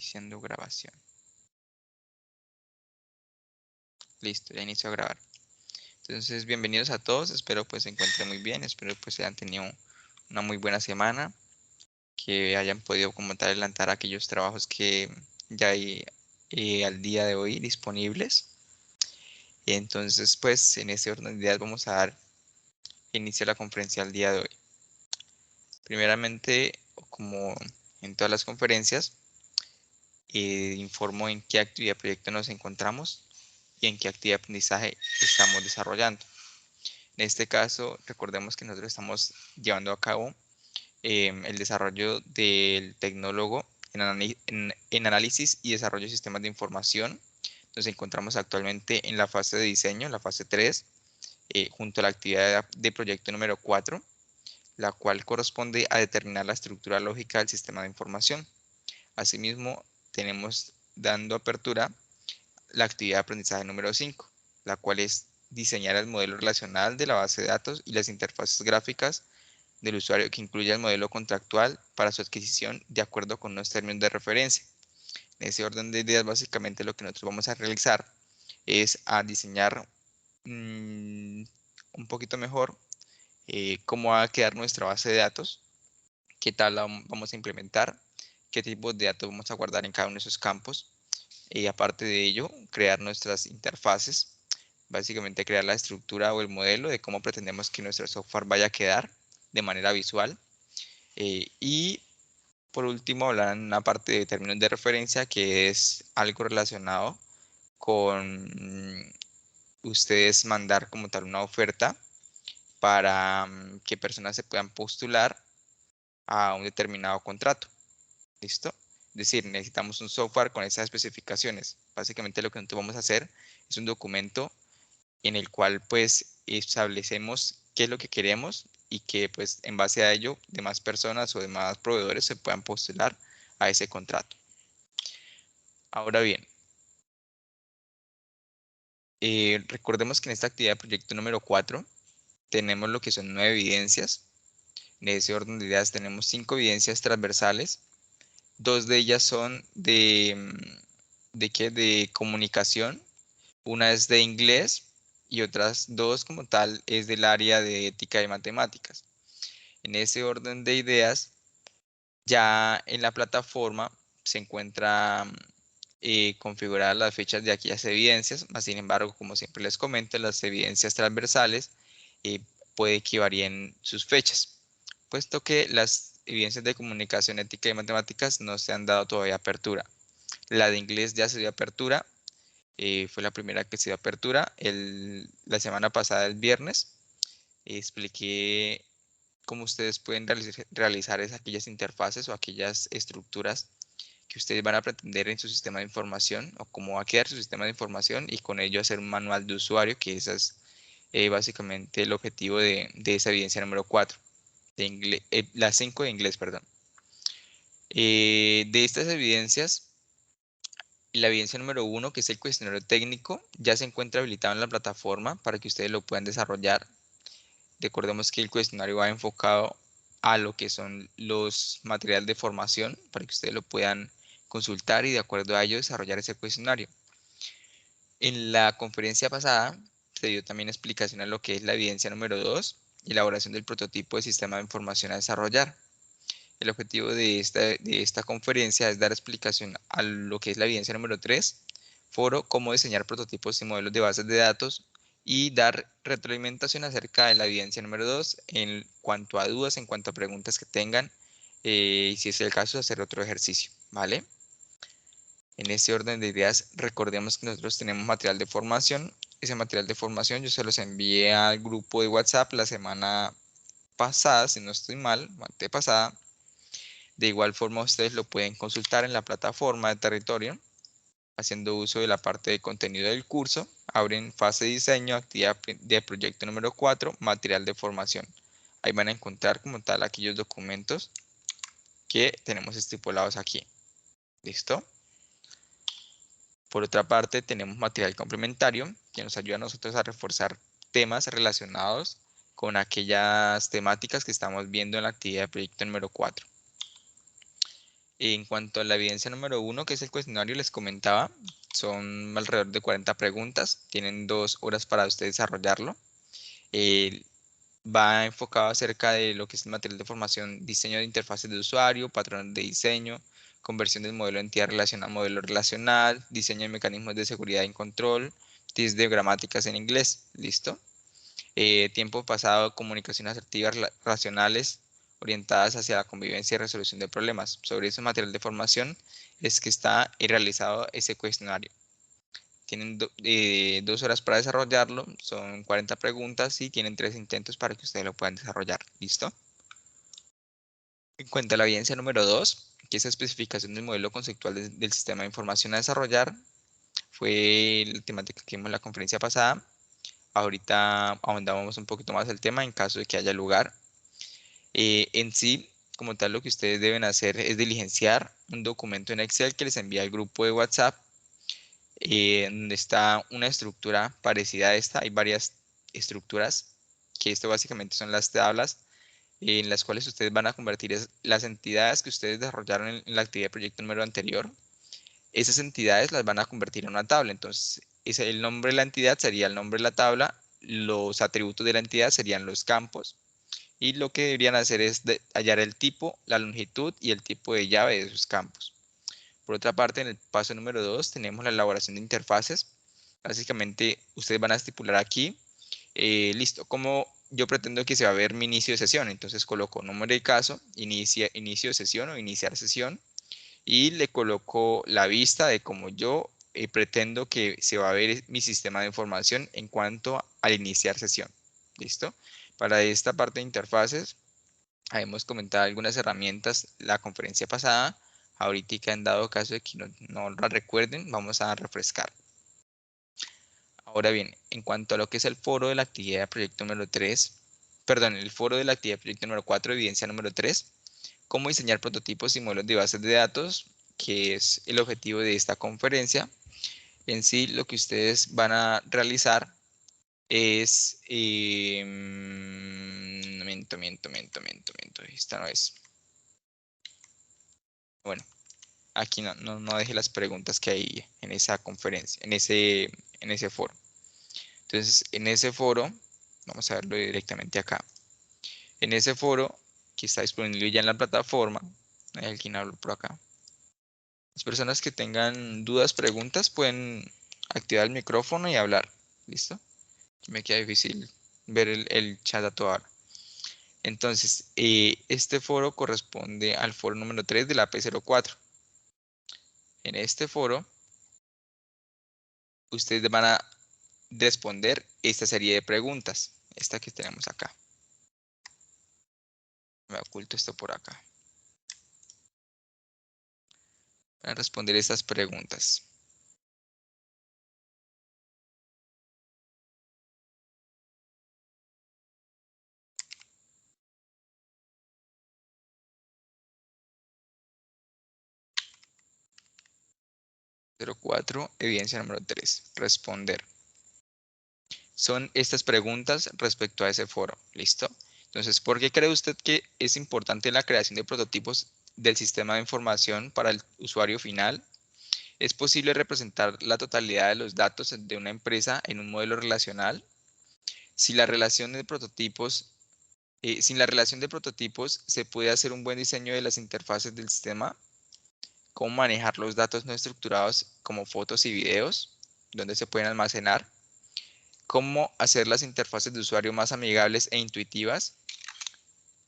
Iniciando grabación. Listo, ya inició a grabar. Entonces, bienvenidos a todos. Espero pues se encuentren muy bien. Espero pues hayan tenido una muy buena semana. Que hayan podido como tal adelantar aquellos trabajos que ya hay al día de hoy disponibles. Entonces, pues en este orden de ideas vamos a dar inicio a la conferencia al día de hoy. Primeramente, como en todas las conferencias, informo en qué actividad de proyecto nos encontramos y en qué actividad de aprendizaje estamos desarrollando. En este caso, recordemos que nosotros estamos llevando a cabo el desarrollo del tecnólogo en análisis y desarrollo de sistemas de información. Nos encontramos actualmente en la fase de diseño, la fase 3, junto a la actividad de proyecto número 4, la cual corresponde a determinar la estructura lógica del sistema de información. Asimismo, tenemos dando apertura la actividad de aprendizaje número 5, la cual es diseñar el modelo relacional de la base de datos y las interfaces gráficas del usuario que incluye el modelo contractual para su adquisición de acuerdo con unos términos de referencia. En ese orden de ideas, básicamente lo que nosotros vamos a realizar es a diseñar un poquito mejor cómo va a quedar nuestra base de datos, qué tal la vamos a implementar, qué tipos de datos vamos a guardar en cada uno de esos campos. Y aparte de ello, crear nuestras interfaces, básicamente crear la estructura o el modelo de cómo pretendemos que nuestro software vaya a quedar de manera visual. Y por último, hablar en una parte de términos de referencia que es algo relacionado con ustedes mandar como tal una oferta para que personas se puedan postular a un determinado contrato. ¿Listo? Es decir, necesitamos un software con esas especificaciones. Básicamente lo que nosotros vamos a hacer es un documento en el cual pues establecemos qué es lo que queremos y que pues en base a ello demás personas o demás proveedores se puedan postular a ese contrato. Ahora bien, recordemos que en esta actividad de proyecto número 4 tenemos lo que son 9 evidencias. En ese orden de ideas tenemos 5 evidencias transversales. 2 de ellas son de comunicación. Una es de inglés y otras 2 como tal es del área de ética y matemáticas. En ese orden de ideas, ya en la plataforma se encuentra configuradas las fechas de aquellas evidencias, más sin embargo, como siempre les comento, las evidencias transversales puede que varíen sus fechas, puesto que las evidencias de comunicación, ética y matemáticas no se han dado todavía apertura. La de inglés ya se dio apertura, fue la primera que se dio apertura la semana pasada, el viernes. Expliqué cómo ustedes pueden realizar aquellas interfaces o aquellas estructuras que ustedes van a pretender en su sistema de información o cómo va a quedar su sistema de información y con ello hacer un manual de usuario, que ese es básicamente el objetivo de esa evidencia número 4, la 5 de inglés, perdón. De estas evidencias, la evidencia número 1, que es el cuestionario técnico, ya se encuentra habilitado en la plataforma para que ustedes lo puedan desarrollar. Recordemos que el cuestionario va enfocado a lo que son los materiales de formación para que ustedes lo puedan consultar y de acuerdo a ello desarrollar ese cuestionario. En la conferencia pasada se dio también explicación a lo que es la evidencia número 2, elaboración del prototipo de sistema de información a desarrollar. El objetivo de esta conferencia es dar explicación a lo que es la evidencia número 3, foro, cómo diseñar prototipos y modelos de bases de datos, y dar retroalimentación acerca de la evidencia número 2 en cuanto a dudas, en cuanto a preguntas que tengan, y si es el caso, hacer otro ejercicio, ¿vale? En este orden de ideas, recordemos que nosotros tenemos material de formación. Ese material de formación yo se los envié al grupo de WhatsApp la semana pasada, si no estoy mal, antepasada. De igual forma, ustedes lo pueden consultar en la plataforma de territorio, haciendo uso de la parte de contenido del curso. Abren fase de diseño, actividad de proyecto número 4, material de formación. Ahí van a encontrar como tal aquellos documentos que tenemos estipulados aquí. ¿Listo? Por otra parte, tenemos material complementario que nos ayuda a nosotros a reforzar temas relacionados con aquellas temáticas que estamos viendo en la actividad de proyecto número 4. En cuanto a la evidencia número 1, que es el cuestionario, les comentaba, son alrededor de 40 preguntas, tienen 2 horas para usted desarrollarlo. Va enfocado acerca de lo que es el material de formación, diseño de interfaces de usuario, patrones de diseño, conversión del modelo de entidad relacional a modelo relacional, diseño de mecanismos de seguridad y control, test de gramáticas en inglés, ¿listo? Tiempo pasado, comunicaciones asertivas racionales orientadas hacia la convivencia y resolución de problemas. Sobre ese material de formación es que está realizado ese cuestionario. Tienen 2 horas para desarrollarlo, son 40 preguntas y tienen 3 intentos para que ustedes lo puedan desarrollar. ¿Listo? En cuanto a la evidencia número 2, que es la especificación del modelo conceptual del sistema de información a desarrollar, fue la temática que vimos en la conferencia pasada. Ahorita ahondamos un poquito más el tema en caso de que haya lugar. En sí, como tal, lo que ustedes deben hacer es diligenciar un documento en Excel que les envía al grupo de WhatsApp, donde está una estructura parecida a esta. Hay varias estructuras, que esto básicamente son las tablas en las cuales ustedes van a convertir las entidades que ustedes desarrollaron en la actividad de proyecto número anterior. Esas entidades las van a convertir en una tabla. Entonces, el nombre de la entidad sería el nombre de la tabla, los atributos de la entidad serían los campos, y lo que deberían hacer es hallar el tipo, la longitud y el tipo de llave de esos campos. Por otra parte, en el paso número 2 tenemos la elaboración de interfaces. Básicamente, ustedes van a estipular aquí, listo, como yo pretendo que se va a ver mi inicio de sesión. Entonces coloco nombre de caso, inicio de sesión o iniciar sesión, y le coloco la vista de cómo yo pretendo que se va a ver mi sistema de información en cuanto al iniciar sesión. ¿Listo? Para esta parte de interfaces, hemos comentado algunas herramientas la conferencia pasada. Ahorita, en dado caso de que no la recuerden, vamos a refrescar. Ahora bien, en cuanto a lo que es el foro de la actividad de proyecto número 3, perdón, el foro de la actividad de proyecto número 4, evidencia número 3, cómo diseñar prototipos y modelos de bases de datos, que es el objetivo de esta conferencia. En sí, lo que ustedes van a realizar es, esta no es. Bueno, aquí no deje las preguntas que hay en esa conferencia, en ese foro. Entonces, en ese foro, vamos a verlo directamente acá. En ese foro, que está disponible ya en la plataforma, hay alguien habla por acá. Las personas que tengan dudas, preguntas, pueden activar el micrófono y hablar. ¿Listo? Me queda difícil ver el chat a toda hora. Entonces, este foro corresponde al foro número 3 de la P04. En este foro, ustedes van a responder esta serie de preguntas. Esta que tenemos acá. Me oculto esto por acá. Van a responder estas preguntas. Número 4, evidencia número 3, responder. Son estas preguntas respecto a ese foro. ¿Listo? Entonces, ¿por qué cree usted que es importante la creación de prototipos del sistema de información para el usuario final? ¿Es posible representar la totalidad de los datos de una empresa en un modelo relacional? Si la relación de prototipos, sin la relación de prototipos, ¿se puede hacer un buen diseño de las interfaces del sistema? ¿Cómo manejar los datos no estructurados como fotos y videos? ¿Dónde se pueden almacenar? ¿Cómo hacer las interfaces de usuario más amigables e intuitivas?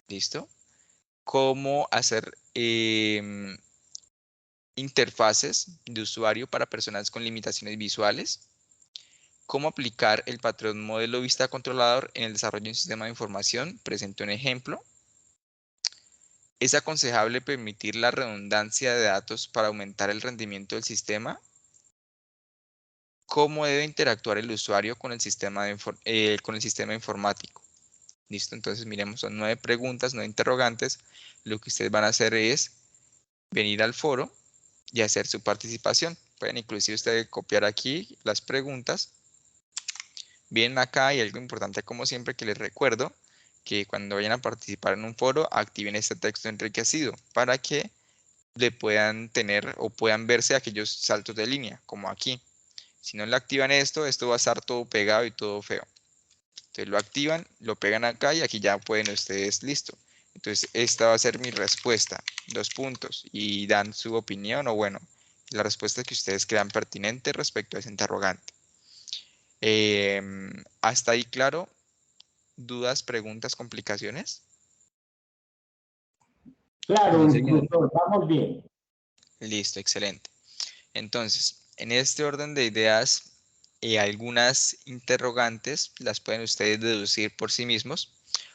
¿Listo? ¿Cómo hacer interfaces de usuario para personas con limitaciones visuales? ¿Cómo aplicar el patrón modelo vista controlador en el desarrollo de un sistema de información? Presento un ejemplo. ¿Es aconsejable permitir la redundancia de datos para aumentar el rendimiento del sistema? ¿Cómo debe interactuar el usuario con el sistema informático? Listo, entonces miremos, son 9 preguntas, 9 interrogantes. Lo que ustedes van a hacer es venir al foro y hacer su participación. Pueden inclusive ustedes copiar aquí las preguntas. Vienen acá y algo importante como siempre que les recuerdo, que cuando vayan a participar en un foro activen este texto enriquecido para que le puedan tener o puedan verse aquellos saltos de línea, como aquí. Si no le activan esto, esto va a estar todo pegado y todo feo. Entonces lo activan, lo pegan acá y aquí ya pueden ustedes, listo. Entonces esta va a ser mi respuesta, 2 puntos, y dan su opinión o bueno, la respuesta que ustedes crean pertinente respecto a ese interrogante. ¿Hasta ahí claro? ¿Dudas, preguntas, complicaciones? Claro, No sé qué. instructor, vamos bien. Listo, excelente. Entonces, en este orden de ideas, algunas interrogantes las pueden ustedes deducir por sí mismos.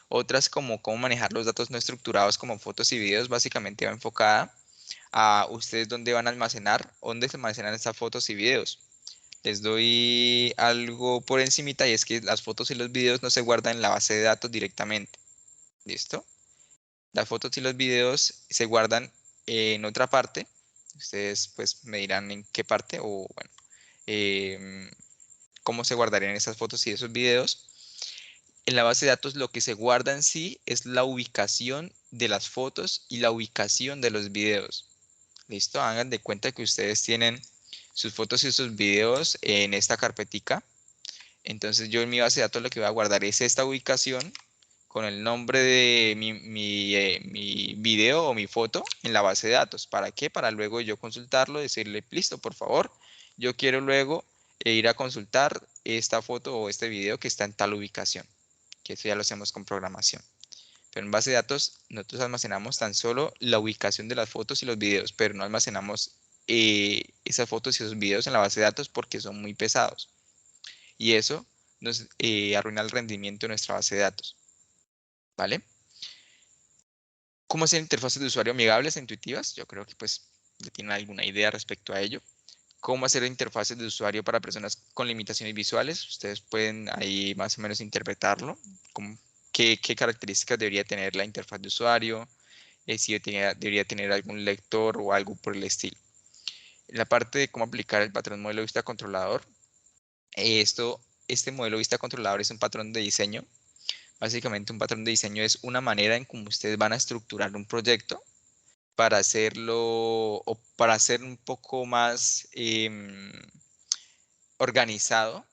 Otras como cómo manejar los datos no estructurados como fotos y videos, básicamente va enfocada a ustedes dónde van a almacenar, dónde se almacenan estas fotos y videos. Les doy algo por encimita y es que las fotos y los videos no se guardan en la base de datos directamente. ¿Listo? Las fotos y los videos se guardan en otra parte. Ustedes pues me dirán en qué parte o bueno, em, cómo se guardarían esas fotos y esos videos. En la base de datos lo que se guarda en sí es la ubicación de las fotos y la ubicación de los videos. ¿Listo? Hagan de cuenta que ustedes tienen sus fotos y sus videos en esta carpetica. Entonces yo en mi base de datos lo que voy a guardar es esta ubicación con el nombre de mi video o mi foto en la base de datos. ¿Para qué? Para luego yo consultarlo, decirle, listo, por favor, yo quiero luego ir a consultar esta foto o este video que está en tal ubicación, que eso ya lo hacemos con programación. Pero en base de datos nosotros almacenamos tan solo la ubicación de las fotos y los videos, pero no almacenamos esas fotos y esos videos en la base de datos porque son muy pesados. Y eso nos arruina el rendimiento de nuestra base de datos. ¿Vale? ¿Cómo hacer interfaces de usuario amigables e intuitivas? Yo creo que pues ya tienen alguna idea respecto a ello. ¿Cómo hacer interfaces de usuario para personas con limitaciones visuales? Ustedes pueden ahí más o menos interpretarlo. ¿Qué características debería tener la interfaz de usuario? Si debería tener algún lector o algo por el estilo. En la parte de cómo aplicar el patrón modelo vista controlador, este modelo vista controlador es un patrón de diseño. Básicamente un patrón de diseño es una manera en cómo ustedes van a estructurar un proyecto para hacerlo o para hacer un poco más organizado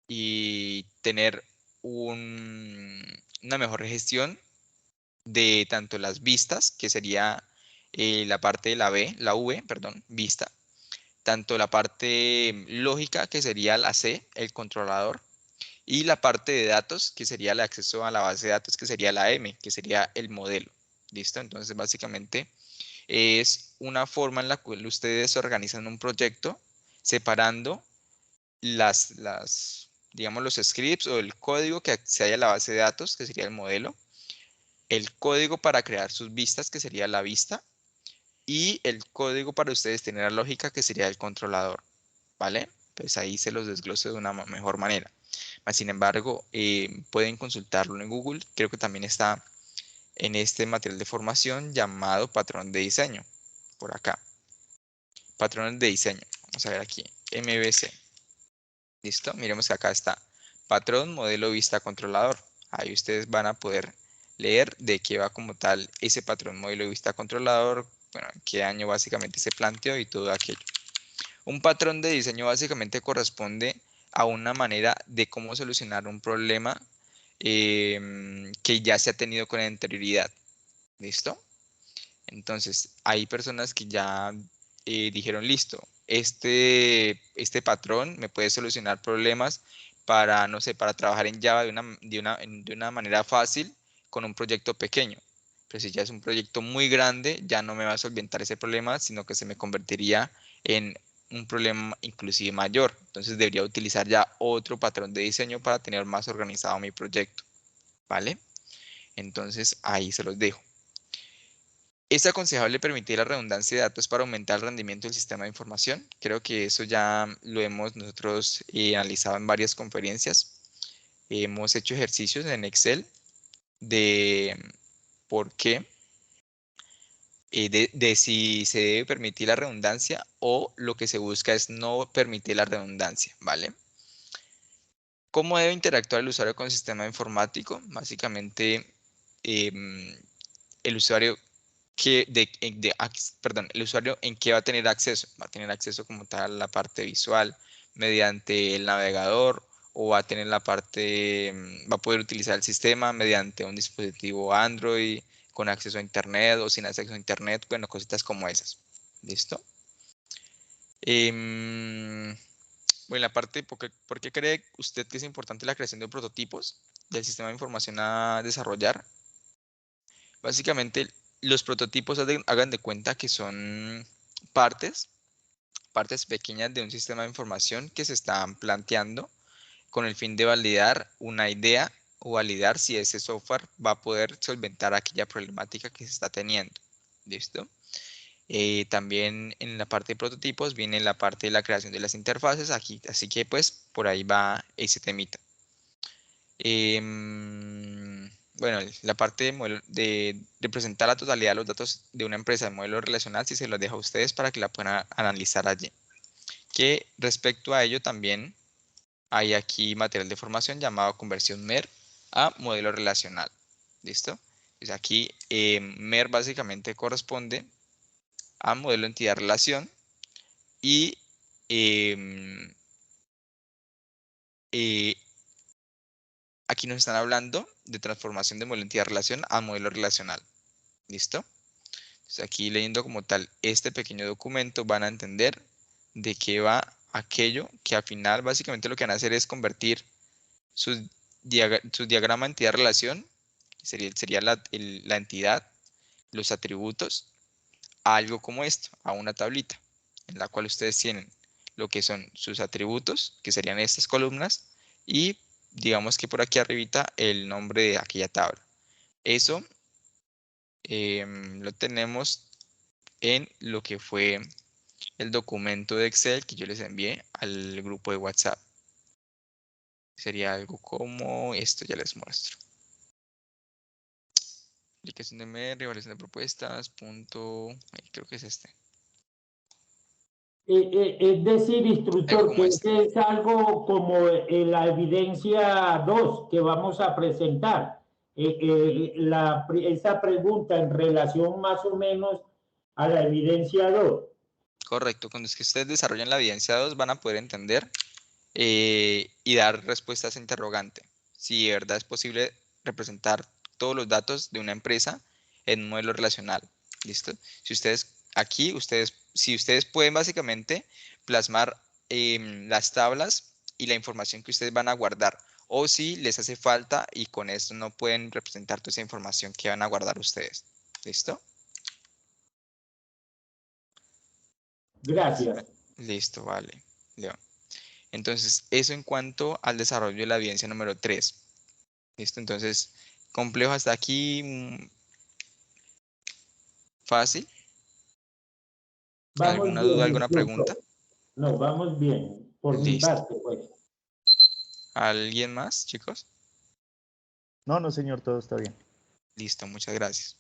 y tener una mejor gestión de tanto las vistas, que sería la parte de la V, perdón, vista, tanto la parte lógica, que sería la C, el controlador, y la parte de datos, que sería el acceso a la base de datos, que sería la M, que sería el modelo. ¿Listo? Entonces, básicamente es una forma en la cual ustedes organizan un proyecto separando digamos, los scripts o el código que accede a la base de datos, que sería el modelo, el código para crear sus vistas, que sería la vista, y el código para ustedes tener la lógica, que sería el controlador, ¿vale? Pues ahí se los desglose de una mejor manera. Sin embargo, pueden consultarlo en Google, creo que también está en este material de formación llamado patrón de diseño, por acá. Patrones de diseño. Vamos a ver aquí. MVC. ¿Listo? Miremos que acá está. Patrón, modelo, vista, controlador. Ahí ustedes van a poder leer de qué va como tal ese patrón, modelo, vista, controlador. Bueno, en qué año básicamente se planteó y todo aquello. Un patrón de diseño básicamente corresponde a una manera de cómo solucionar un problema que ya se ha tenido con anterioridad. ¿Listo? Entonces, hay personas que ya dijeron, listo, este patrón me puede solucionar problemas para, no sé, para trabajar en Java de una manera fácil con un proyecto pequeño. Pero si ya es un proyecto muy grande, ya no me va a solventar ese problema, sino que se me convertiría en un problema inclusive mayor. Entonces debería utilizar ya otro patrón de diseño para tener más organizado mi proyecto. ¿Vale? Entonces ahí se los dejo. ¿Es aconsejable permitir la redundancia de datos para aumentar el rendimiento del sistema de información? Creo que eso ya lo hemos nosotros analizado en varias conferencias. Hemos hecho ejercicios en Excel de por qué, de si se debe permitir la redundancia o lo que se busca es no permitir la redundancia, ¿vale? ¿Cómo debe interactuar el usuario con el sistema informático? Básicamente, el usuario perdón, el usuario en qué va a tener acceso. Va a tener acceso como tal a la parte visual mediante el navegador o va a tener la parte, va a poder utilizar el sistema mediante un dispositivo Android con acceso a Internet o sin acceso a Internet, bueno, cositas como esas. ¿Listo? Bueno, la parte, ¿por qué cree usted que es importante la creación de prototipos del sistema de información a desarrollar? Básicamente, los prototipos hagan de cuenta que son partes pequeñas de un sistema de información que se están planteando con el fin de validar una idea o validar si ese software va a poder solventar aquella problemática que se está teniendo. ¿Listo? También en la parte de prototipos viene la parte de la creación de las interfaces, aquí, así que pues por ahí va ese temita. Bueno, la parte de representar la totalidad de los datos de una empresa de modelo relacional, si se los dejo a ustedes para que la puedan analizar allí. Que respecto a ello también hay aquí material de formación llamado conversión MER a modelo relacional. ¿Listo? Pues aquí MER básicamente corresponde a modelo entidad relación y aquí nos están hablando de transformación de modelo entidad relación a modelo relacional. ¿Listo? Entonces aquí leyendo como tal este pequeño documento van a entender de qué va aquello que al final básicamente lo que van a hacer es convertir su diagrama entidad-relación, que sería la entidad, los atributos, a algo como esto, a una tablita, en la cual ustedes tienen lo que son sus atributos, que serían estas columnas, y digamos que por aquí arribita el nombre de aquella tabla. Eso lo tenemos en lo que fue el documento de Excel que yo les envié al grupo de WhatsApp. Sería algo como esto, ya les muestro. Aplicación de MER, evaluación de propuestas, punto, creo que es este. Es decir, Algo instructor, como que este. ese es algo como la evidencia 2 que vamos a presentar. Esa pregunta en relación más o menos a la evidencia 2. Correcto, cuando es que ustedes desarrollan la evidencia 2 van a poder entender y dar respuestas a interrogante. Si de verdad es posible representar todos los datos de una empresa en un modelo relacional. ¿Listo? Si ustedes aquí, si ustedes pueden básicamente plasmar las tablas y la información que ustedes van a guardar. O si les hace falta y con esto no pueden representar toda esa información que van a guardar ustedes. ¿Listo? Gracias. Listo, vale. León. Entonces, eso en cuanto al desarrollo de la evidencia número 3. ¿Listo? Entonces, complejo hasta aquí, fácil. Vamos ¿Alguna duda, bien, alguna pregunta? instructor. No, vamos bien, por mi Listo. parte, pues. ¿Alguien más, chicos? No, no, señor, todo está bien. Listo, muchas gracias.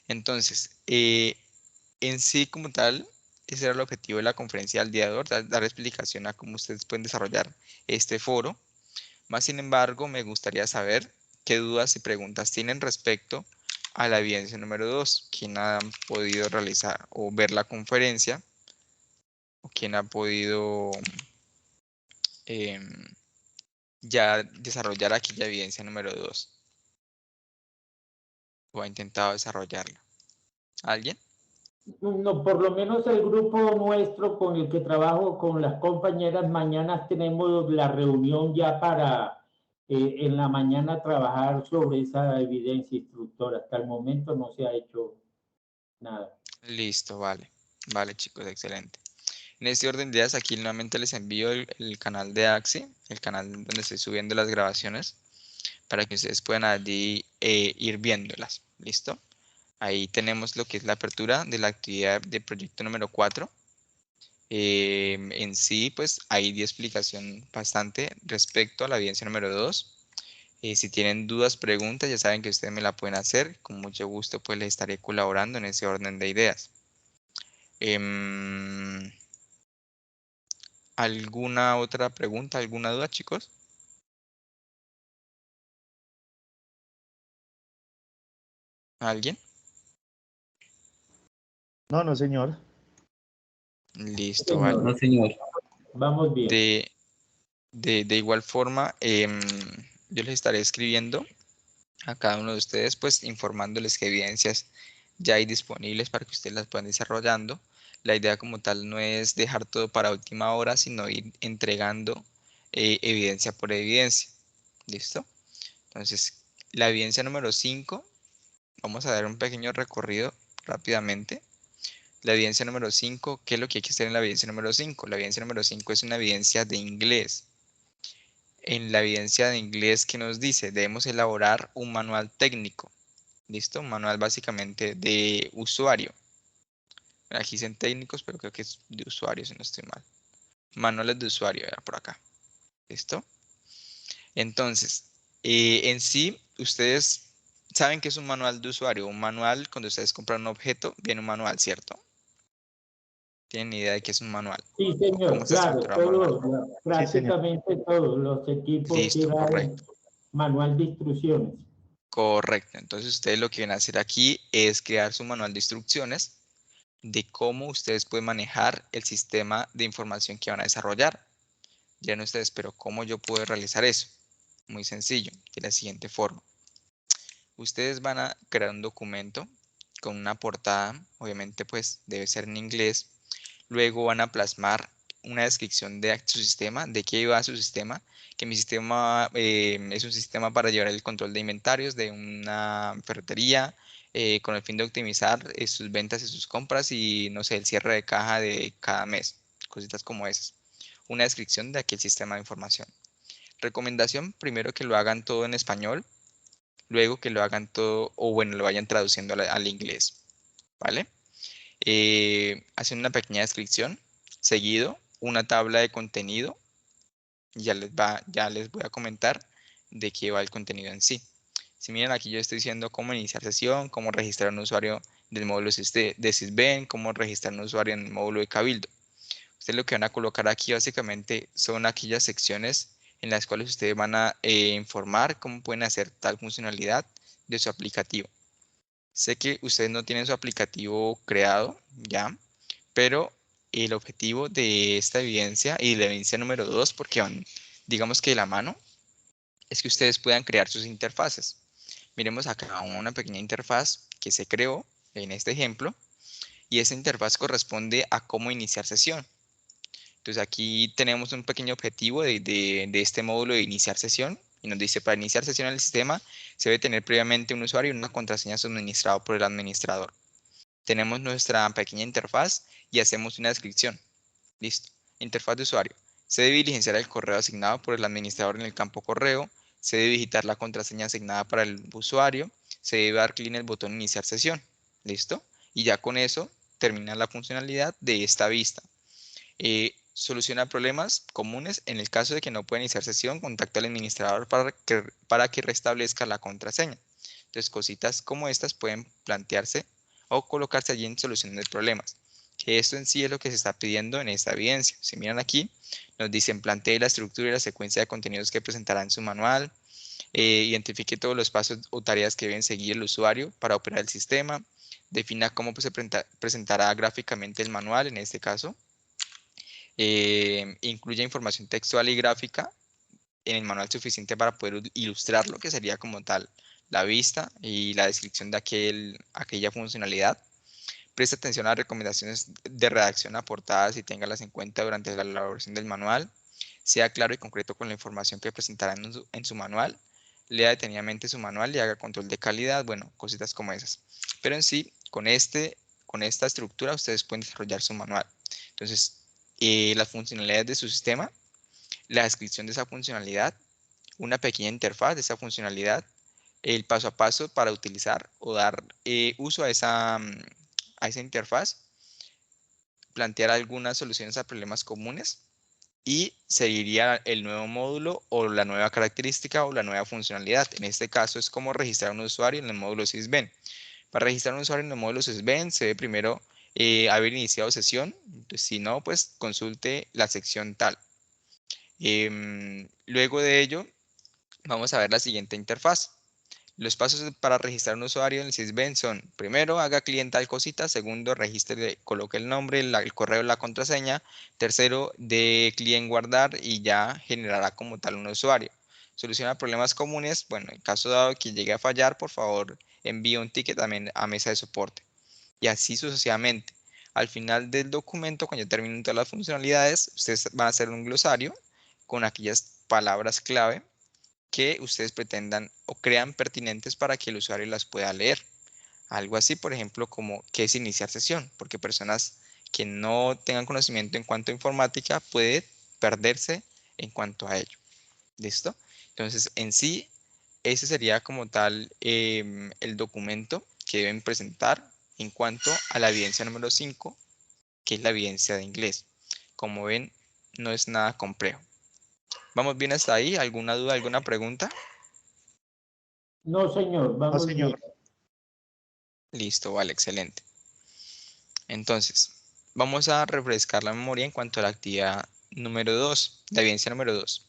Entonces, en sí como tal, ese era el objetivo de la conferencia del día de hoy, dar explicación a cómo ustedes pueden desarrollar este foro. Más sin embargo, me gustaría saber qué dudas y preguntas tienen respecto a la evidencia número 2. ¿Quién ha podido realizar o ver la conferencia? ¿O quién ha podido em, ya desarrollar aquella evidencia número 2? ¿O ha intentado desarrollarla? ¿Alguien? No, por lo menos el grupo nuestro con el que trabajo con las compañeras, mañana tenemos la reunión ya para en la mañana trabajar sobre esa evidencia instructora. Hasta el momento no se ha hecho nada. Listo, vale. Vale, chicos, excelente. En este orden de ideas, aquí nuevamente les envío el canal de Axi, el canal donde estoy subiendo las grabaciones, para que ustedes puedan allí ir viéndolas. ¿Listo? Ahí tenemos lo que es la apertura de la actividad de proyecto número 4. En sí, pues ahí di explicación bastante respecto a la evidencia número 2. Si tienen dudas, preguntas, ya saben que ustedes me la pueden hacer. Con mucho gusto, pues les estaré colaborando en ese orden de ideas. Em, ¿Alguna otra pregunta, alguna duda, chicos? ¿Alguien? No, señor. Listo, Señor, vale. No, señor. vamos bien. De igual forma, yo les estaré escribiendo a cada uno de ustedes, pues informándoles qué evidencias ya hay disponibles para que ustedes las puedan desarrollando. La idea como tal no es dejar todo para última hora, sino ir entregando evidencia por evidencia. ¿Listo? Entonces, la evidencia número 5, vamos a dar un pequeño recorrido rápidamente. La evidencia número 5, ¿qué es lo que hay que hacer en la evidencia número 5? La evidencia número 5 es una evidencia de inglés. En la evidencia de inglés, ¿qué nos dice? Debemos elaborar un manual técnico. ¿Listo? Un manual básicamente de usuario. Aquí dicen técnicos, pero creo que es de usuario, si no estoy mal. Manuales de usuario, era por acá. ¿Listo? Entonces, en sí, ustedes saben que es un manual de usuario. Un manual, cuando ustedes compran un objeto, viene un manual, ¿cierto? ¿Tienen idea de qué es un manual? Sí, ¿O cómo señor, está claro, estructurado un manual? Sí, señor. prácticamente todos los equipos Listo, tienen correcto. manual de instrucciones. Correcto. Entonces, ustedes lo que vienen a hacer aquí es crear su manual de instrucciones de cómo ustedes pueden manejar el sistema de información que van a desarrollar. Dirán ustedes, pero ¿cómo yo puedo realizar eso? Muy sencillo, de la siguiente forma. Ustedes van a crear un documento con una portada, obviamente pues debe ser en inglés. Luego van a plasmar una descripción de su sistema, de qué va su sistema, que mi sistema es un sistema para llevar el control de inventarios de una ferretería, con el fin de optimizar sus ventas y sus compras y, no sé, el cierre de caja de cada mes, cositas como esas. Una descripción de aquel sistema de información. Recomendación, primero que lo hagan todo en español, luego que lo hagan todo, o bueno, lo vayan traduciendo al inglés, ¿vale? Hacen una pequeña descripción, seguido una tabla de contenido, ya les voy a comentar de qué va el contenido en sí. Si miran aquí yo estoy diciendo cómo iniciar sesión, cómo registrar un usuario del módulo de Sysben, cómo registrar un usuario en el módulo de Cabildo. Ustedes lo que van a colocar aquí básicamente son aquellas secciones en las cuales ustedes van a informar cómo pueden hacer tal funcionalidad de su aplicativo. Sé que ustedes no tienen su aplicativo creado ya, pero el objetivo de esta evidencia y de la evidencia número 2, porque van, digamos que de la mano, es que ustedes puedan crear sus interfaces. Miremos acá una pequeña interfaz que se creó en este ejemplo y esa interfaz corresponde a cómo iniciar sesión. Entonces aquí tenemos un pequeño objetivo de este módulo de iniciar sesión y nos dice para iniciar sesión en el sistema se debe tener previamente un usuario y una contraseña suministrado por el administrador. Tenemos nuestra pequeña interfaz y hacemos una descripción. Listo. Interfaz de usuario. Se debe diligenciar el correo asignado por el administrador en el campo correo. Se debe digitar la contraseña asignada para el usuario. Se debe dar clic en el botón iniciar sesión. Listo. Y ya con eso termina la funcionalidad de esta vista. Soluciona problemas comunes. En el caso de que no pueda iniciar sesión, contacta al administrador para que restablezca la contraseña. Entonces, cositas como estas pueden plantearse o colocarse allí en solución de problemas. Que esto en sí es lo que se está pidiendo en esta evidencia. Si miran aquí, nos dicen plantee la estructura y la secuencia de contenidos que presentará en su manual. Identifique todos los pasos o tareas que deben seguir el usuario para operar el sistema. Defina cómo se presentará gráficamente el manual en este caso. Incluye información textual y gráfica en el manual suficiente para poder ilustrar lo que sería como tal la vista y la descripción de aquella funcionalidad. Presta atención a las recomendaciones de redacción aportadas y téngalas en cuenta durante la elaboración del manual. Sea claro y concreto con la información que presentará en su manual. Lea detenidamente su manual y haga control de calidad. Bueno, cositas como esas. Pero en sí, con esta estructura ustedes pueden desarrollar su manual. Entonces, las funcionalidades de su sistema, la descripción de esa funcionalidad, una pequeña interfaz de esa funcionalidad, el paso a paso para utilizar o dar uso a esa interfaz, plantear algunas soluciones a problemas comunes y seguiría el nuevo módulo o la nueva característica o la nueva funcionalidad. En este caso es como registrar un usuario en el módulo Sysben. Para registrar un usuario en el módulo Sysben se debe primero haber iniciado sesión. Entonces, si no, pues consulte la sección tal. Luego de ello, vamos a ver la siguiente interfaz. Los pasos para registrar un usuario en el Sysben son: primero, haga clic tal cosita; segundo, registre, coloque el nombre, el correo, la contraseña; tercero, dé clic en guardar y ya generará como tal un usuario. Soluciona problemas comunes. Bueno, en caso dado que llegue a fallar, por favor, envíe un ticket también a mesa de soporte. Y así sucesivamente. Al final del documento, cuando ya terminen todas las funcionalidades, ustedes van a hacer un glosario con aquellas palabras clave que ustedes pretendan o crean pertinentes para que el usuario las pueda leer. Algo así, por ejemplo, como qué es iniciar sesión, porque personas que no tengan conocimiento en cuanto a informática pueden perderse en cuanto a ello. ¿Listo? Entonces, en sí, ese sería como tal el documento que deben presentar en cuanto a la evidencia número 5, que es la evidencia de inglés. Como ven, no es nada complejo. ¿Vamos bien hasta ahí? ¿Alguna duda, alguna pregunta? No, señor, No, vamos bien. señor. Listo, vale, excelente. Entonces, vamos a refrescar la memoria en cuanto a la actividad número 2, la evidencia número 2.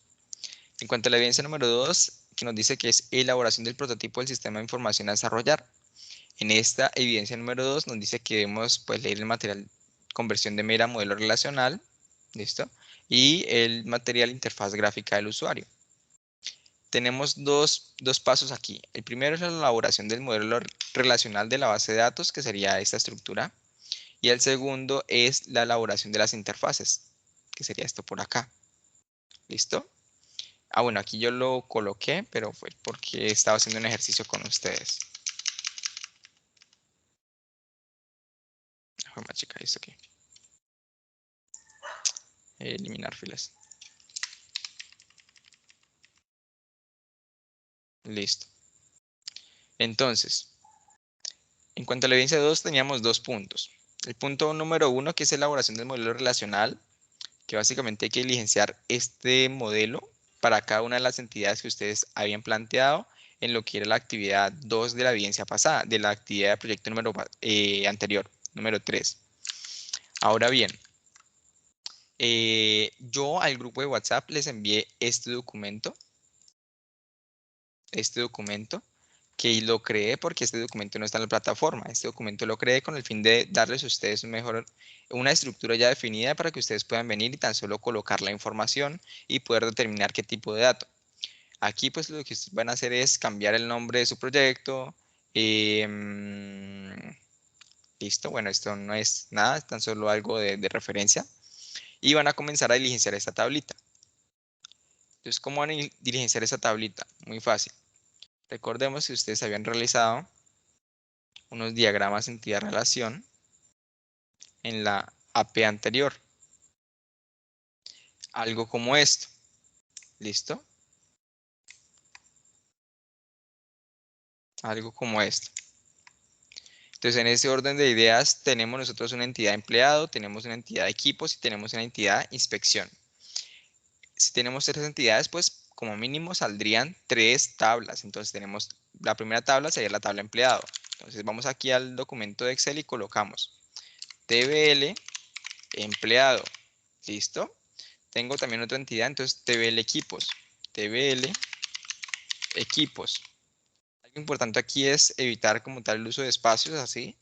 En cuanto a la evidencia número 2, que nos dice que es elaboración del prototipo del sistema de información a desarrollar. En esta evidencia número 2 nos dice que debemos pues, leer el material conversión de mera modelo relacional, ¿listo? Y el material interfaz gráfica del usuario. Tenemos dos pasos aquí. El primero es la elaboración del modelo relacional de la base de datos, que sería esta estructura. Y el segundo es la elaboración de las interfaces, que sería esto por acá. ¿Listo? Ah, bueno, aquí yo lo coloqué, pero fue porque estaba haciendo un ejercicio con ustedes. Déjame checar esto aquí. Eliminar filas. Listo. Entonces, en cuanto a la evidencia 2, teníamos 2 puntos. El punto número 1, que es elaboración del modelo relacional, que básicamente hay que diligenciar este modelo para cada una de las entidades que ustedes habían planteado en lo que era la actividad 2 de la evidencia pasada, de la actividad de proyecto anterior, número 3. Ahora bien, yo al grupo de WhatsApp les envié este documento, que lo creé porque este documento no está en la plataforma. Este documento lo creé con el fin de darles a ustedes una estructura ya definida para que ustedes puedan venir y tan solo colocar la información y poder determinar qué tipo de dato. Aquí pues lo que ustedes van a hacer es cambiar el nombre de su proyecto. Listo, bueno, esto no es nada, es tan solo algo de referencia. Y van a comenzar a diligenciar esta tablita. Entonces, ¿cómo van a diligenciar esa tablita? Muy fácil. Recordemos que ustedes habían realizado unos diagramas entidad-relación en la AP anterior. Algo como esto. ¿Listo? Algo como esto. Entonces, en ese orden de ideas, tenemos nosotros una entidad empleado, tenemos una entidad equipos y tenemos una entidad inspección. Si tenemos 3 entidades, pues como mínimo saldrían 3 tablas. Entonces, tenemos la primera tabla sería la tabla empleado. Entonces, vamos aquí al documento de Excel y colocamos TBL empleado. ¿Listo? Tengo también otra entidad, entonces TBL equipos. TBL equipos. Algo importante aquí es evitar como tal el uso de espacios así.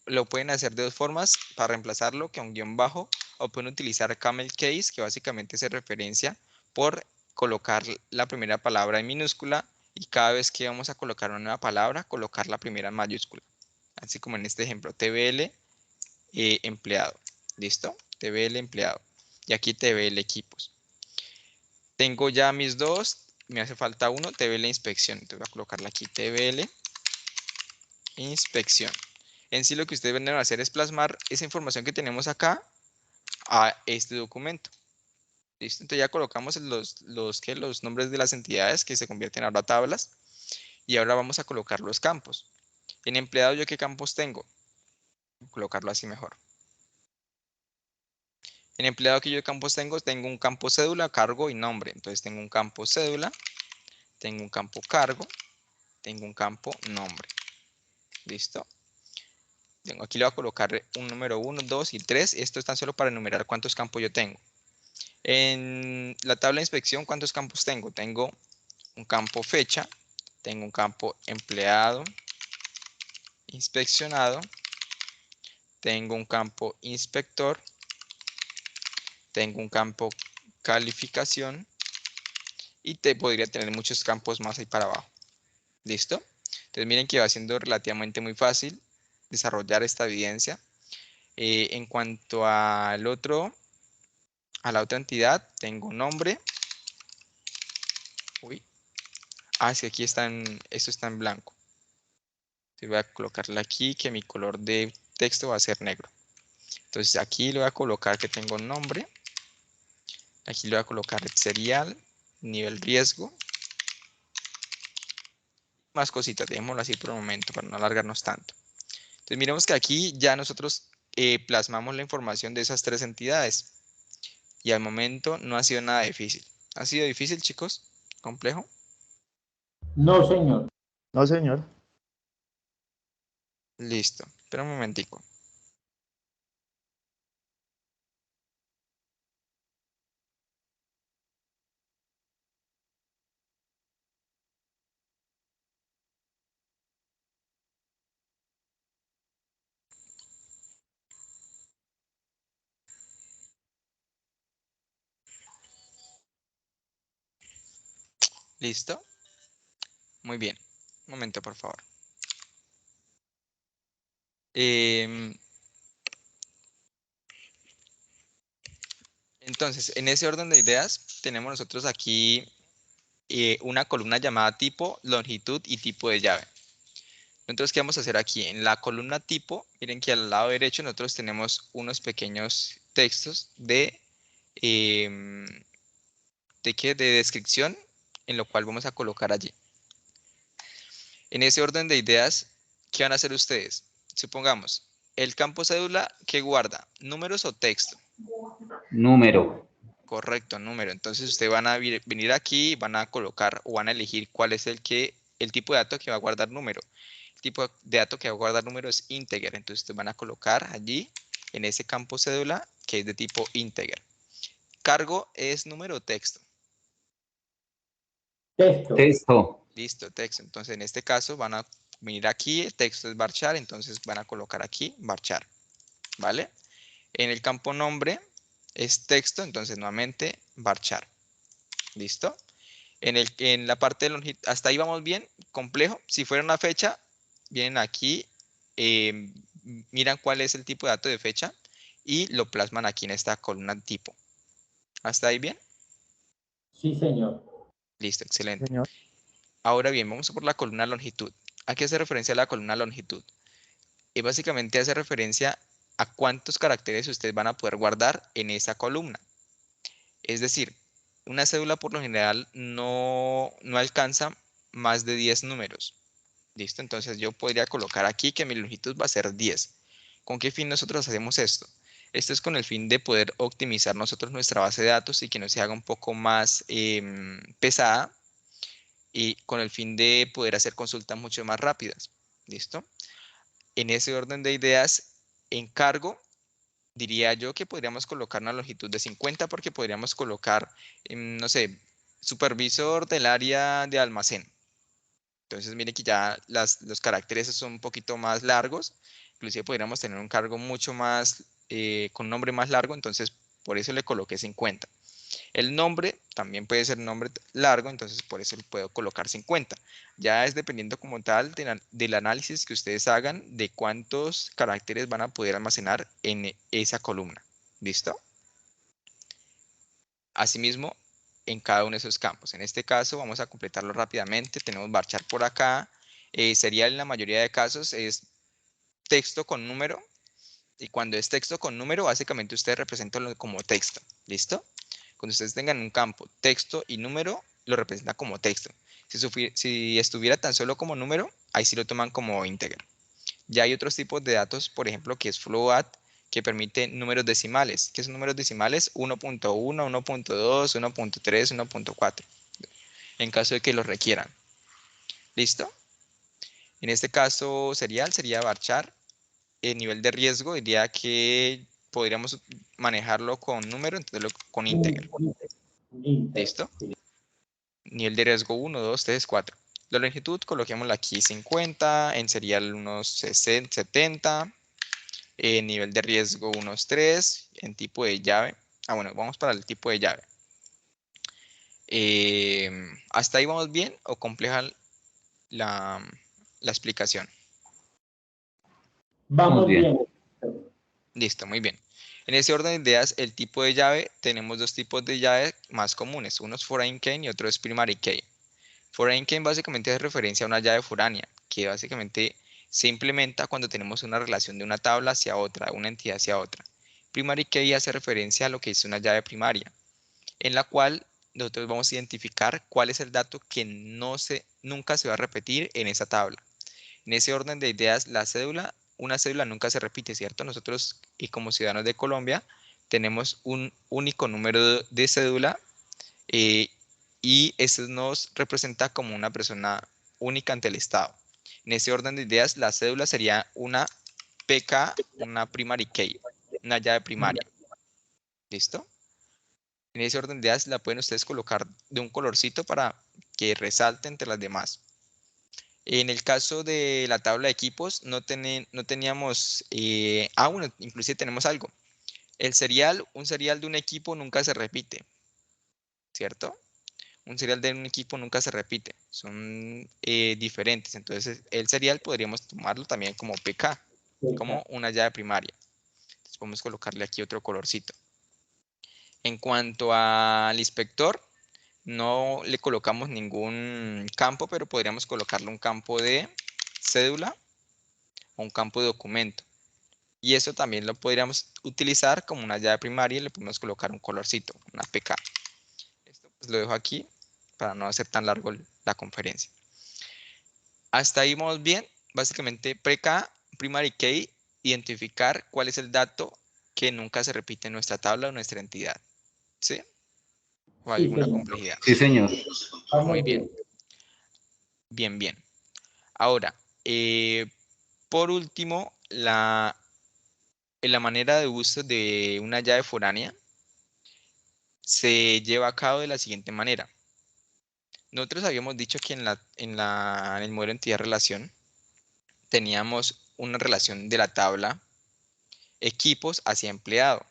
Lo pueden hacer de 2 formas para reemplazarlo, que a un guión bajo, o pueden utilizar camel case, que básicamente se referencia por colocar la primera palabra en minúscula y cada vez que vamos a colocar una nueva palabra, colocar la primera en mayúscula. Así como en este ejemplo, TBL empleado. ¿Listo? TBL empleado. Y aquí TBL equipos. Tengo ya mis 2, me hace falta uno, TBL inspección. Entonces voy a colocarla aquí, TBL inspección. En sí lo que ustedes van a hacer es plasmar esa información que tenemos acá a este documento. ¿Listo? Entonces ya colocamos los nombres de las entidades que se convierten ahora a tablas. Y ahora vamos a colocar los campos. En empleado, ¿yo qué campos tengo? Voy a colocarlo así mejor. En empleado, ¿qué yo campos tengo? Tengo un campo cédula, cargo y nombre. Entonces tengo un campo cédula, tengo un campo cargo, tengo un campo nombre. ¿Listo? Aquí le voy a colocar un número 1, 2 y 3. Esto es tan solo para enumerar cuántos campos yo tengo. En la tabla de inspección, ¿cuántos campos tengo? Tengo un campo fecha, tengo un campo empleado, inspeccionado, tengo un campo inspector, tengo un campo calificación y podría tener muchos campos más ahí para abajo. ¿Listo? Entonces miren que va siendo relativamente muy fácil desarrollar esta evidencia. En cuanto a la otra entidad, tengo nombre. Uy. Ah, sí, aquí esto está en blanco. Entonces voy a colocarle aquí que mi color de texto va a ser negro. Entonces aquí le voy a colocar que tengo un nombre. Aquí le voy a colocar serial, nivel riesgo. Más cositas, dejémoslo así por un momento para no alargarnos tanto. Entonces miremos que aquí ya nosotros plasmamos la información de esas tres entidades. Y al momento no ha sido nada difícil. ¿Ha sido difícil, chicos? ¿Complejo? No, señor. No, señor. Listo. Espera un momentico. ¿Listo? Muy bien. Un momento, por favor. Entonces, en ese orden de ideas, tenemos nosotros aquí una columna llamada tipo, longitud y tipo de llave. Entonces, ¿qué vamos a hacer aquí? En la columna tipo, miren que al lado derecho nosotros tenemos unos pequeños textos de descripción, en lo cual vamos a colocar allí. En ese orden de ideas, ¿qué van a hacer ustedes? Supongamos, el campo cédula, ¿qué guarda? ¿Números o texto? Número. Correcto, número. Entonces ustedes van a venir aquí, van a colocar o van a elegir cuál es el tipo de dato que va a guardar número. El tipo de dato que va a guardar número es integer. Entonces ustedes van a colocar allí, en ese campo cédula, que es de tipo integer. Cargo es número o texto. Texto. Texto. Listo, texto. Entonces en este caso van a venir aquí, el texto es varchar, entonces van a colocar aquí varchar. ¿Vale? En el campo nombre es texto, entonces nuevamente varchar. ¿Listo? En la parte de longitud, hasta ahí vamos bien, complejo. Si fuera una fecha, vienen aquí, miran cuál es el tipo de dato de fecha y lo plasman aquí en esta columna tipo. ¿Hasta ahí bien? Sí, señor. Listo, excelente. Señor. Ahora bien, vamos por la columna longitud. ¿A qué hace referencia la columna longitud? Y básicamente hace referencia a cuántos caracteres ustedes van a poder guardar en esa columna. Es decir, una cédula por lo general no alcanza más de 10 números. ¿Listo? Entonces yo podría colocar aquí que mi longitud va a ser 10. ¿Con qué fin nosotros hacemos esto? Esto es con el fin de poder optimizar nosotros nuestra base de datos y que no se haga un poco más pesada y con el fin de poder hacer consultas mucho más rápidas. ¿Listo? En ese orden de ideas, en cargo, diría yo que podríamos colocar una longitud de 50 porque podríamos colocar, no sé, supervisor del área de almacén. Entonces, mire que ya los caracteres son un poquito más largos. Inclusive podríamos tener un cargo mucho más, con un nombre más largo. Entonces, por eso le coloqué 50. El nombre también puede ser un nombre largo. Entonces, por eso le puedo colocar 50. Ya es dependiendo como tal del análisis que ustedes hagan de cuántos caracteres van a poder almacenar en esa columna. ¿Listo? Asimismo, en cada uno de esos campos. En este caso, vamos a completarlo rápidamente. Tenemos varchar por acá. Sería en la mayoría de casos es texto con número. Y cuando es texto con número, básicamente ustedes representan como texto. ¿Listo? Cuando ustedes tengan un campo texto y número, lo representan como texto. Si estuviera tan solo como número, ahí sí lo toman como íntegro. Ya hay otros tipos de datos, por ejemplo, que es float, que permite números decimales. ¿Qué son números decimales? 1.1, 1.2, 1.3, 1.4, en caso de que los requieran. ¿Listo? En este caso serial sería varchar. El nivel de riesgo diría que podríamos manejarlo con número, entonces con íntegro. Inter. ¿Listo? Sí. Nivel de riesgo 1, 2, 3, 4. La longitud, coloquémosla aquí 50, en serial unos 60, 70, en nivel de riesgo unos 3, en tipo de llave. Bueno, vamos para el tipo de llave. ¿Hasta ahí vamos bien o compleja la explicación? Vamos bien. Listo, muy bien. En ese orden de ideas, el tipo de llave, tenemos dos tipos de llave más comunes. Uno es foreign key y otro es primary key. Foreign key básicamente hace referencia a una llave foránea, que básicamente se implementa cuando tenemos una relación de una tabla hacia otra, una entidad hacia otra. Primary key hace referencia a lo que es una llave primaria, en la cual nosotros vamos a identificar cuál es el dato que nunca se va a repetir en esa tabla. En ese orden de ideas, una cédula nunca se repite, ¿cierto? Nosotros, y como ciudadanos de Colombia, tenemos un único número de cédula y eso nos representa como una persona única ante el Estado. En ese orden de ideas, la cédula sería una PK, una primary key, una llave primaria. ¿Listo? En ese orden de ideas la pueden ustedes colocar de un colorcito para que resalte entre las demás. En el caso de la tabla de equipos, no teníamos, bueno, inclusive tenemos algo. Un serial de un equipo nunca se repite, ¿cierto? Un serial de un equipo nunca se repite, son diferentes. Entonces, el serial podríamos tomarlo también como PK, como una llave primaria. Entonces, podemos colocarle aquí otro colorcito. En cuanto al inspector, no le colocamos ningún campo, pero podríamos colocarle un campo de cédula o un campo de documento. Y eso también lo podríamos utilizar como una llave primaria y le podemos colocar un colorcito, una PK. Esto pues lo dejo aquí para no hacer tan largo la conferencia. Hasta ahí vamos bien. Básicamente, PK, primary key, identificar cuál es el dato que nunca se repite en nuestra tabla o nuestra entidad. ¿Sí? ¿O Sí, alguna señor. complejidad? Sí, señor. Muy Vamos bien. bien. Bien, bien. Ahora, por último, la manera de uso de una llave foránea se lleva a cabo de la siguiente manera. Nosotros habíamos dicho que en el modelo entidad-relación teníamos una relación de la tabla equipos hacia empleado.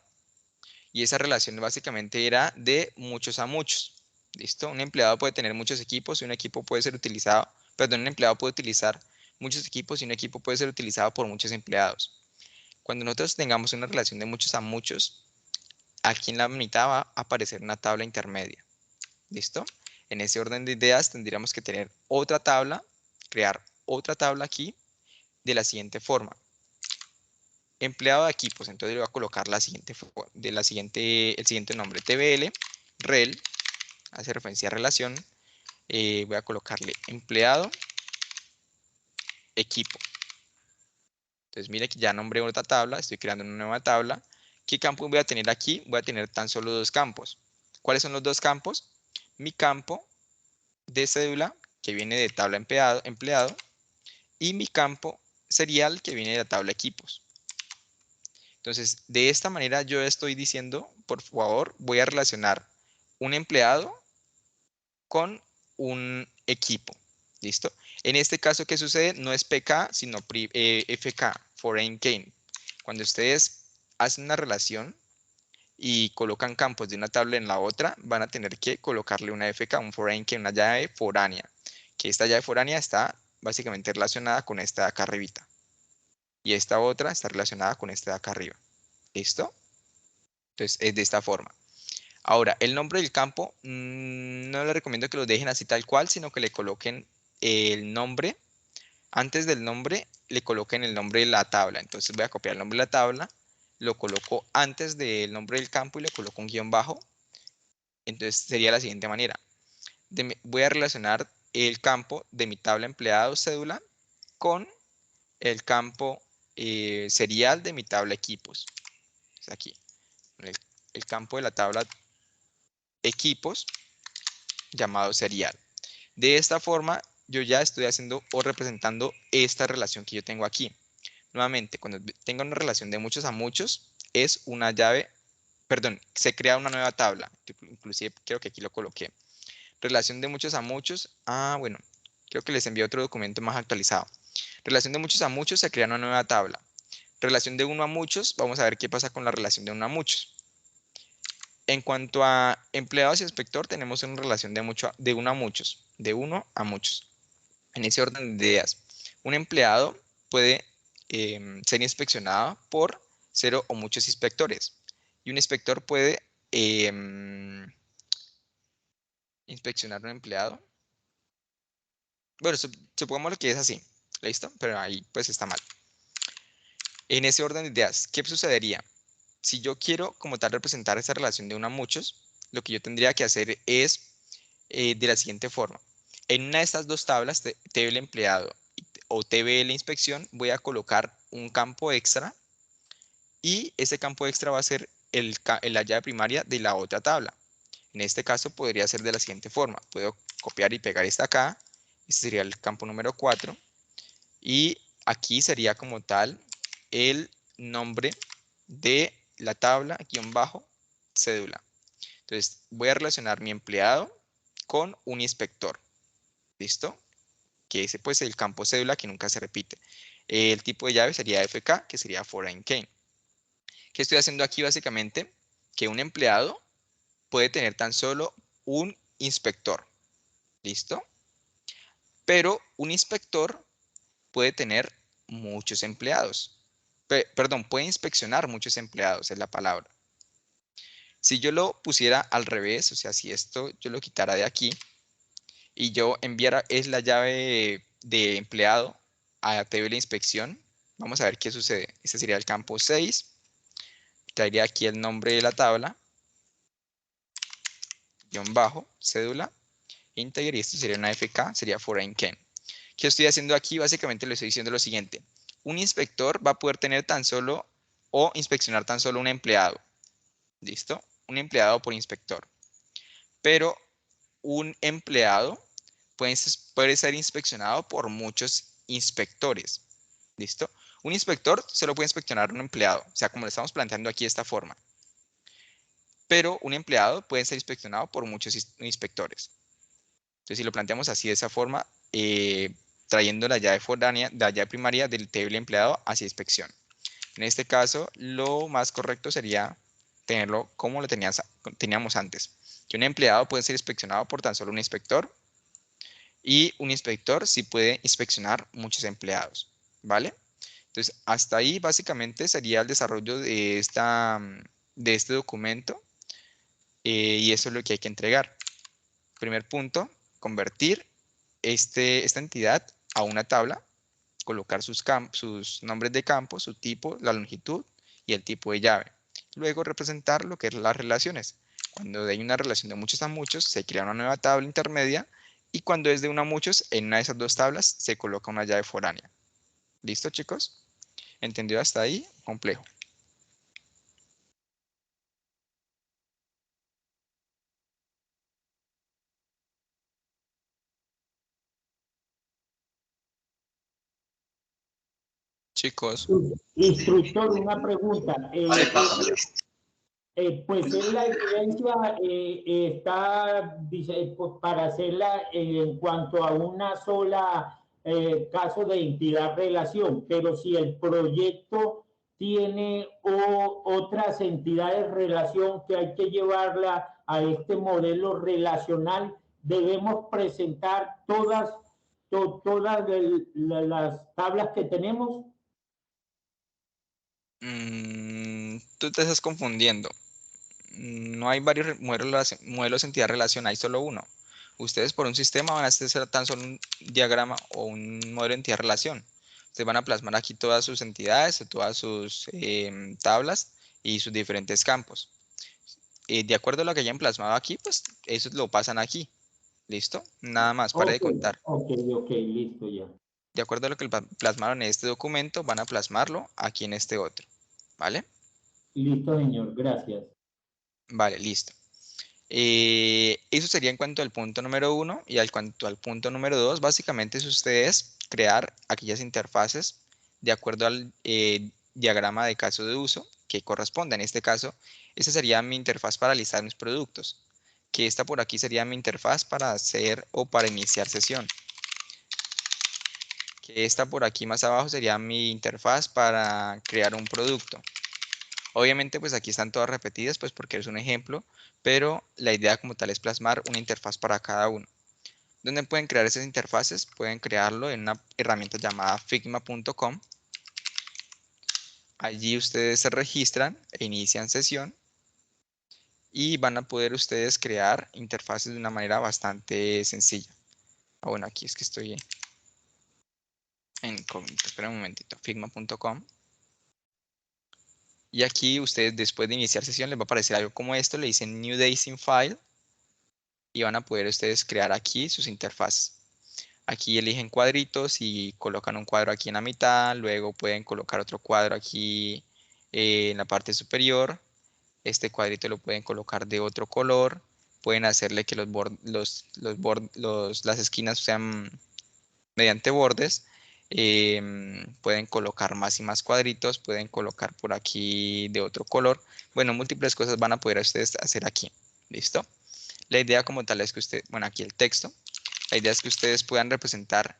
Y esa relación básicamente era de muchos a muchos. ¿Listo? Un empleado puede tener muchos equipos y un equipo puede ser utilizado, perdón, un empleado puede utilizar muchos equipos y un equipo puede ser utilizado por muchos empleados. Cuando nosotros tengamos una relación de muchos a muchos, aquí en la mitad va a aparecer una tabla intermedia. ¿Listo? En ese orden de ideas tendríamos que tener otra tabla, crear otra tabla aquí de la siguiente forma. Empleado de equipos, entonces le voy a colocar el siguiente nombre, TBL, rel, hace referencia a relación, voy a colocarle empleado, equipo. Entonces mire que ya nombré otra tabla, estoy creando una nueva tabla. ¿Qué campo voy a tener aquí? Voy a tener tan solo dos campos. ¿Cuáles son los dos campos? Mi campo de cédula, que viene de tabla empleado, y mi campo serial, que viene de la tabla equipos. Entonces, de esta manera yo estoy diciendo, por favor, voy a relacionar un empleado con un equipo. ¿Listo? En este caso, ¿qué sucede? No es PK, sino FK, Foreign Key. Cuando ustedes hacen una relación y colocan campos de una tabla en la otra, van a tener que colocarle una FK, un Foreign Key, una llave foránea. Que esta llave foránea está básicamente relacionada con esta de acá arribita. Y esta otra está relacionada con esta de acá arriba. ¿Listo? Entonces es de esta forma. Ahora, el nombre del campo, no les recomiendo que lo dejen así tal cual, sino que le coloquen el nombre. Antes del nombre, le coloquen el nombre de la tabla. Entonces voy a copiar el nombre de la tabla, lo coloco antes del nombre del campo y le coloco un guión bajo. Entonces sería de la siguiente manera. Voy a relacionar el campo de mi tabla empleado cédula con el campo serial de mi tabla equipos. Entonces aquí, el campo de la tabla equipos llamado serial. De esta forma, yo ya estoy haciendo o representando esta relación que yo tengo aquí. Nuevamente, cuando tengo una relación de muchos a muchos, es una llave, perdón, se crea una nueva tabla. Inclusive creo que aquí lo coloqué. Relación de muchos a muchos. Bueno, Creo que les envié otro documento más actualizado. Relación de muchos a muchos, se crea una nueva tabla. Relación de uno a muchos, vamos a ver qué pasa con la relación de uno a muchos. En cuanto a empleados y inspector, tenemos una relación de uno a muchos, de uno a muchos. En ese orden de ideas, un empleado puede ser inspeccionado por 0 o muchos inspectores. Y un inspector puede inspeccionar a un empleado. Bueno, supongamos que es así, ¿listo? Pero ahí pues está mal. En ese orden de ideas, ¿qué sucedería? Si yo quiero como tal representar esa relación de uno a muchos, lo que yo tendría que hacer es de la siguiente forma. En una de estas dos tablas, TBL empleado o TBL inspección, voy a colocar un campo extra y ese campo extra va a ser la llave primaria de la otra tabla. En este caso podría ser de la siguiente forma. Puedo copiar y pegar esta acá. Este sería el campo número 4. Y aquí sería como tal el nombre de la tabla, guión bajo, cédula. Entonces voy a relacionar mi empleado con un inspector. ¿Listo? Que ese pues es el campo cédula que nunca se repite. El tipo de llave sería FK, que sería foreign key. ¿Qué estoy haciendo aquí básicamente? Que un empleado puede tener tan solo un inspector. ¿Listo? Pero un inspector puede tener muchos empleados. Perdón, puede inspeccionar muchos empleados, es la palabra. Si yo lo pusiera al revés, o sea, si esto yo lo quitara de aquí y yo enviara es la llave de empleado a TBL inspección, vamos a ver qué sucede. Este sería el campo 6. Traería aquí el nombre de la tabla, guión bajo, cédula, integer, y esto sería una FK, sería foreign key. ¿Qué estoy haciendo aquí? Básicamente le estoy diciendo lo siguiente. Un inspector va a poder tener tan solo o inspeccionar tan solo un empleado. ¿Listo? Un empleado por inspector. Pero un empleado puede ser inspeccionado por muchos inspectores. ¿Listo? Un inspector solo puede inspeccionar un empleado. O sea, como lo estamos planteando aquí de esta forma. Pero un empleado puede ser inspeccionado por muchos inspectores. Entonces, si lo planteamos así de esa forma, trayendo la llave foránea, la llave primaria del table empleado hacia inspección. En este caso, lo más correcto sería tenerlo como lo teníamos antes. Que un empleado puede ser inspeccionado por tan solo un inspector y un inspector sí puede inspeccionar muchos empleados, ¿vale? Entonces, hasta ahí básicamente sería el desarrollo de este documento y eso es lo que hay que entregar. Primer punto, convertir esta entidad a una tabla, colocar sus nombres de campo, su tipo, la longitud y el tipo de llave. Luego representar lo que es las relaciones. Cuando hay una relación de muchos a muchos, se crea una nueva tabla intermedia y cuando es de uno a muchos, en una de esas dos tablas se coloca una llave foránea. ¿Listo, chicos? ¿Entendido hasta ahí? Complejo. Chicos. Instructor, una pregunta. Pues es la evidencia está dice, pues, para hacerla en cuanto a una sola caso de entidad-relación, pero si el proyecto tiene otras entidades relación que hay que llevarla a este modelo relacional, debemos presentar todas las tablas que tenemos. Tú te estás confundiendo. No hay varios modelos de entidad-relación, hay solo uno. Ustedes por un sistema van a hacer tan solo un diagrama o un modelo de entidad-relación. Ustedes van a plasmar aquí todas sus entidades, todas sus tablas y sus diferentes campos. De acuerdo a lo que hayan plasmado aquí, pues eso lo pasan aquí. ¿Listo? Nada más, para de contar. Ok, listo ya. De acuerdo a lo que plasmaron en este documento, van a plasmarlo aquí en este otro. ¿Vale? Listo, señor, gracias. Vale, listo. Eso sería en cuanto al punto número 1 y al cuanto al punto número 2, básicamente es ustedes crear aquellas interfaces de acuerdo al diagrama de caso de uso que corresponda. En este caso, esta sería mi interfaz para listar mis productos, que esta por aquí sería mi interfaz para hacer o para iniciar sesión. que esta por aquí más abajo sería mi interfaz para crear un producto. Obviamente pues aquí están todas repetidas pues porque es un ejemplo, pero la idea como tal es plasmar una interfaz para cada uno. ¿Dónde pueden crear esas interfaces? Pueden crearlo en una herramienta llamada figma.com. Allí ustedes se registran e inician sesión y van a poder ustedes crear interfaces de una manera bastante sencilla. Bueno, aquí es que estoy en incógnito. Espera un momentito. Figma.com. Y aquí ustedes después de iniciar sesión les va a aparecer algo como esto. Le dicen New Daisy File. Y van a poder ustedes crear aquí sus interfaces. Aquí eligen cuadritos y colocan un cuadro aquí en la mitad. Luego pueden colocar otro cuadro aquí en la parte superior. Este cuadrito lo pueden colocar de otro color. Pueden hacerle que las esquinas sean mediante bordes. Pueden colocar más y más cuadritos. Pueden colocar por aquí de otro color. Bueno, múltiples cosas van a poder ustedes hacer aquí. ¿Listo? La idea como tal es que aquí el texto. La idea es que ustedes puedan representar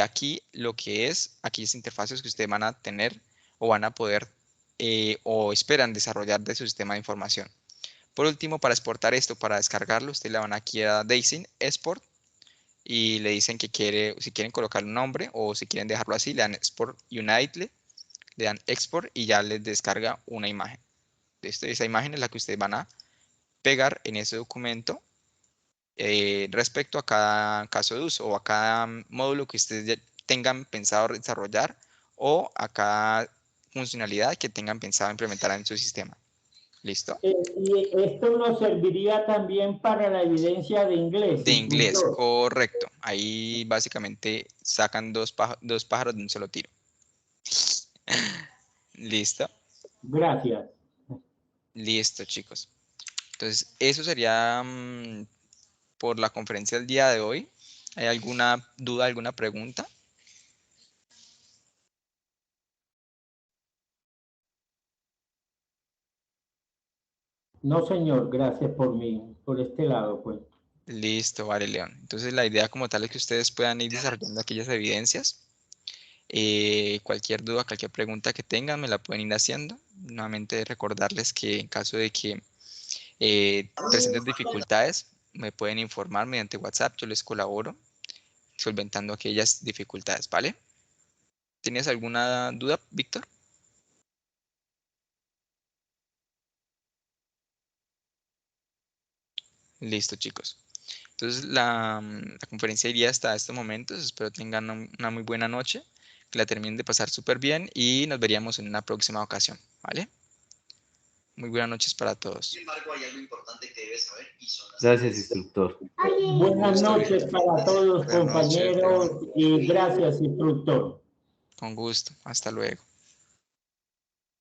aquí lo que es, aquellas interfaces que ustedes van a tener o van a poder o esperan desarrollar de su sistema de información. Por último, para exportar esto, para descargarlo, ustedes le van aquí a Daisy Export y le dicen que si quieren colocar un nombre o si quieren dejarlo así, le dan Export Unite, le dan Export y ya les descarga una imagen. Esa imagen es la que ustedes van a pegar en ese documento respecto a cada caso de uso o a cada módulo que ustedes tengan pensado desarrollar o a cada funcionalidad que tengan pensado implementar en su sistema. ¿Listo? Y esto nos serviría también para la evidencia de inglés. De inglés, instructor. correcto. Ahí básicamente sacan dos pájaros de un solo tiro. ¿Listo? Gracias. Listo, chicos. Entonces, eso sería por la conferencia del día de hoy. ¿Hay alguna duda, alguna pregunta? No, señor, gracias por este lado, pues. Listo, vale, León. Entonces la idea como tal es que ustedes puedan ir desarrollando aquellas evidencias. Cualquier duda, cualquier pregunta que tengan, me la pueden ir haciendo. Nuevamente recordarles que en caso de que presenten dificultades, me pueden informar mediante WhatsApp. Yo les colaboro solventando aquellas dificultades, ¿vale? ¿Tienes alguna duda, Víctor? Listo, chicos. Entonces la conferencia iría hasta estos momentos. Espero tengan una muy buena noche, que la terminen de pasar súper bien y nos veríamos en una próxima ocasión, ¿vale? Muy buenas noches para todos. Sin embargo, hay algo importante que debes saber y son las Gracias, instructor. Buenas Gusto, noches Víctor. para todos, Buenas noches, compañeros, León. y gracias, instructor. Con gusto. Hasta luego.